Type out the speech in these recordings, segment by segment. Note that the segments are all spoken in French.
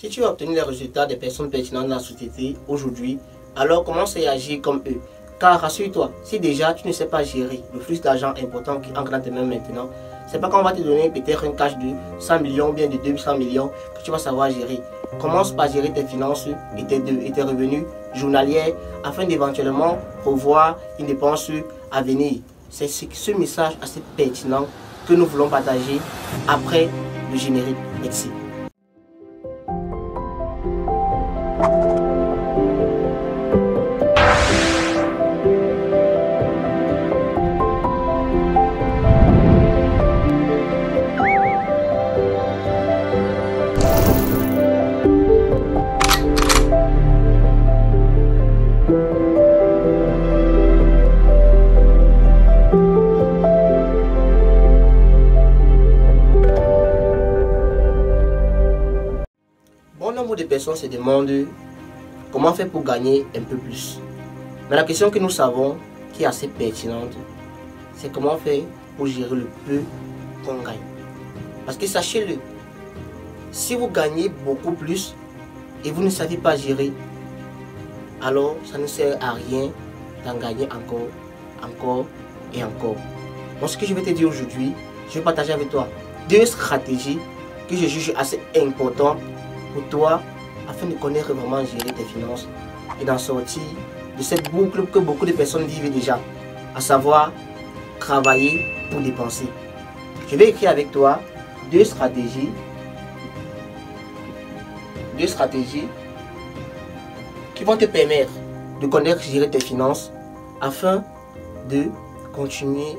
Si tu as obtenu les résultats des personnes pertinentes dans la société aujourd'hui, alors commence à agir comme eux. Car rassure-toi, si déjà tu ne sais pas gérer le flux d'argent important qui entre dans tes mains maintenant, c'est pas qu'on va te donner peut-être un cash de 100 millions ou bien de 200 millions que tu vas savoir gérer. Commence par gérer tes finances et tes revenus journaliers afin d'éventuellement revoir une dépense à venir. C'est ce message assez pertinent que nous voulons partager après le générique. Merci. Bon nombre de personnes se demandent comment faire pour gagner un peu plus. Mais la question que nous savons, qui est assez pertinente, c'est comment faire pour gérer le peu qu'on gagne. Parce que sachez-le, si vous gagnez beaucoup plus et vous ne savez pas gérer, alors ça ne sert à rien d'en gagner encore et encore. Donc ce que je vais te dire aujourd'hui, je vais partager avec toi 2 stratégies que je juge assez importantes pour toi afin de connaître vraiment gérer tes finances et d'en sortir de cette boucle que beaucoup de personnes vivent déjà, à savoir travailler pour dépenser. Je vais écrire avec toi 2 stratégies qui vont te permettre de connaître gérer tes finances afin de continuer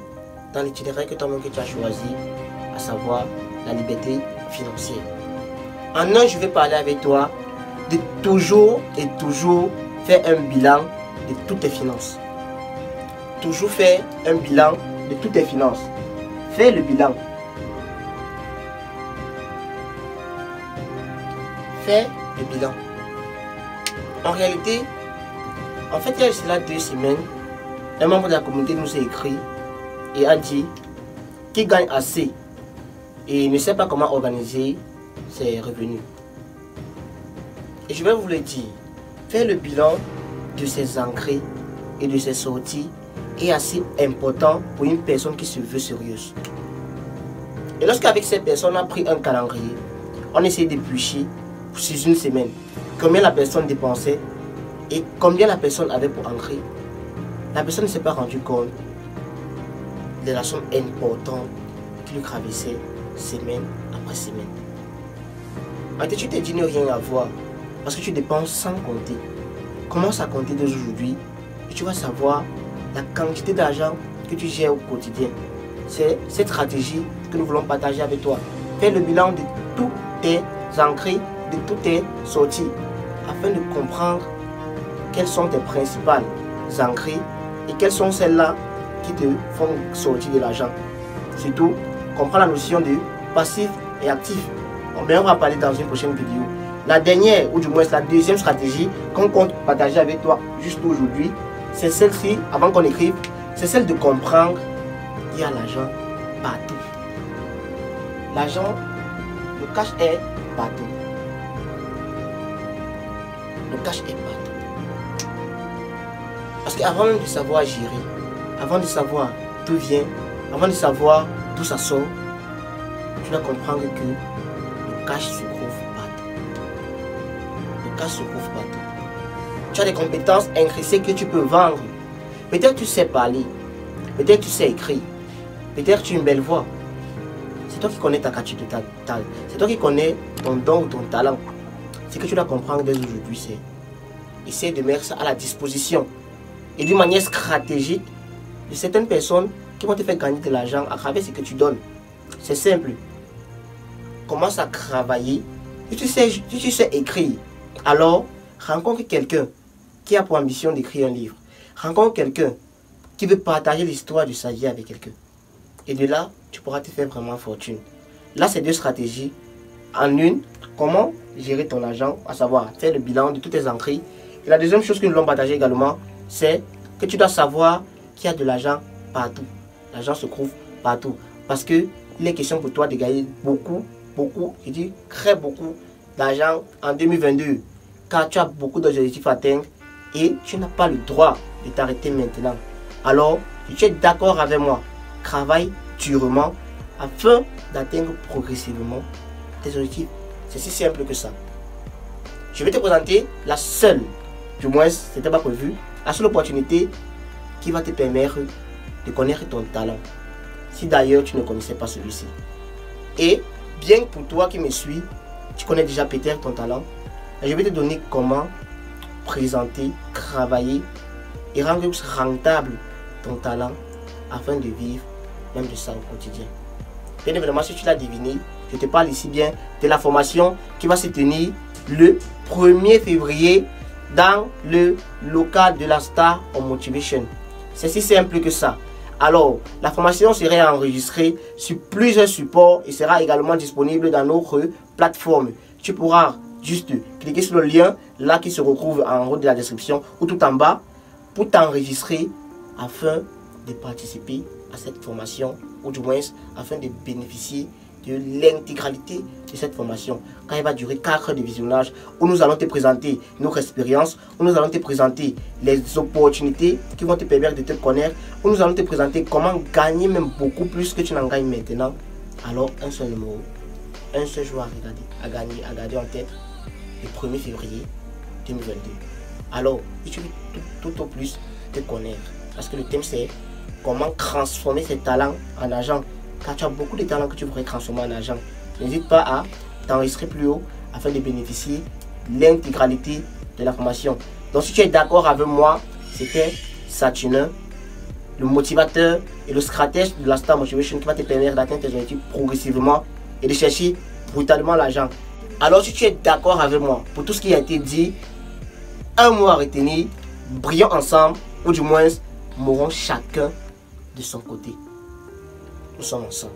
dans l'itinéraire que toi-même tu as choisi, à savoir la liberté financière. En un, je vais parler avec toi de toujours faire un bilan de toutes tes finances. Toujours faire un bilan de toutes tes finances. Fais le bilan. Fais le bilan. En réalité, en fait, il y a cela 2 semaines, un membre de la communauté nous a écrit et a dit qu'il gagne assez et ne sait pas comment organiser ses revenus. Et je vais vous le dire, faire le bilan de ses entrées et de ses sorties est assez important pour une personne qui se veut sérieuse. Et lorsqu'avec cette personne on a pris un calendrier, on essaie d'éplucher sur une semaine combien la personne dépensait et combien la personne avait pour entrer, la personne ne s'est pas rendu compte de la somme importante qui lui traversait semaine après semaine. En fait, tu te dis ne rien avoir parce que tu dépenses sans compter. Commence à compter dès aujourd'hui et tu vas savoir la quantité d'argent que tu gères au quotidien. C'est cette stratégie que nous voulons partager avec toi. Fais le bilan de toutes tes entrées, de toutes tes sorties, afin de comprendre quelles sont tes principales entrées et quelles sont celles-là qui te font sortir de l'argent. Surtout, comprends la notion de passif et actif. On va parler dans une prochaine vidéo. La dernière, ou du moins la deuxième stratégie qu'on compte partager avec toi juste aujourd'hui, c'est celle-ci, avant qu'on écrive, c'est celle de comprendre qu'il y a l'argent partout. L'argent, le cash est partout. Le cash est partout. Parce qu'avant même de savoir gérer, avant de savoir d'où vient, avant de savoir d'où ça sort, tu dois comprendre que le cash se trouve partout. Le cash se trouve partout. Tu as des compétences intrinsèques que tu peux vendre. Peut-être tu sais parler, peut-être tu sais écrire, peut-être tu as une belle voix. C'est toi qui connais ta capacité totale. C'est toi qui connais ton don ou ton talent. Ce que tu dois comprendre dès aujourd'hui, c'est essayer de mettre ça à la disposition et d'une manière stratégique de certaines personnes qui vont te faire gagner de l'argent à travers ce que tu donnes. C'est simple. Commence à travailler. Si tu sais écrire, alors rencontre quelqu'un qui a pour ambition d'écrire un livre. Rencontre quelqu'un qui veut partager l'histoire de sa vie avec quelqu'un. Et de là, tu pourras te faire vraiment fortune. Là, c'est 2 stratégies. En une, comment gérer ton argent, à savoir faire le bilan de toutes tes entrées. Et la deuxième chose que nous allons partager également, c'est que tu dois savoir qu'il y a de l'argent partout. L'argent se trouve partout. Parce qu'il est question pour toi de gagner beaucoup, je dis très beaucoup d'argent en 2022 car tu as beaucoup d'objectifs à atteindre et tu n'as pas le droit de t'arrêter maintenant. Alors, si tu es d'accord avec moi, travaille durement afin d'atteindre progressivement tes objectifs. C'est si simple que ça. Je vais te présenter la seule, du moins ce n'était pas prévu, la seule opportunité qui va te permettre de connaître ton talent. Si d'ailleurs tu ne connaissais pas celui-ci. Et bien pour toi qui me suis, tu connais déjà peut-être ton talent. Je vais te donner comment présenter, travailler et rendre rentable ton talent afin de vivre même de ça au quotidien. Bien évidemment, si tu l'as deviné, je te parle ici bien de la formation qui va se tenir le 1er février dans le local de la Star of Motivation. C'est si simple que ça. Alors, la formation sera enregistrée sur plusieurs supports et sera également disponible dans notre plateforme. Tu pourras juste cliquer sur le lien là qui se retrouve en haut de la description ou tout en bas pour t'enregistrer afin de participer à cette formation ou du moins afin de bénéficier de l'intégralité de cette formation. Quand elle va durer 4 heures de visionnage où nous allons te présenter notre expérience, où nous allons te présenter les opportunités qui vont te permettre de te connaître, où nous allons te présenter comment gagner même beaucoup plus que tu n'en gagnes maintenant. Alors un seul numéro, un seul jour à garder en tête, le 1er février 2022. Alors, si tu veux tout au plus te connaître, parce que le thème c'est comment transformer ses talents en argent. Car tu as beaucoup de talents que tu pourrais transformer en argent. N'hésite pas à t'enregistrer plus haut afin de bénéficier de l'intégralité de la formation. Donc si tu es d'accord avec moi, c'était Saturnin, le motivateur et le stratège de la Star Motivation qui va te permettre d'atteindre tes objectifs progressivement et de chercher brutalement l'argent. Alors si tu es d'accord avec moi pour tout ce qui a été dit, un mot à retenir, brillons ensemble ou du moins mourons chacun de son côté. Nous sommes ensemble.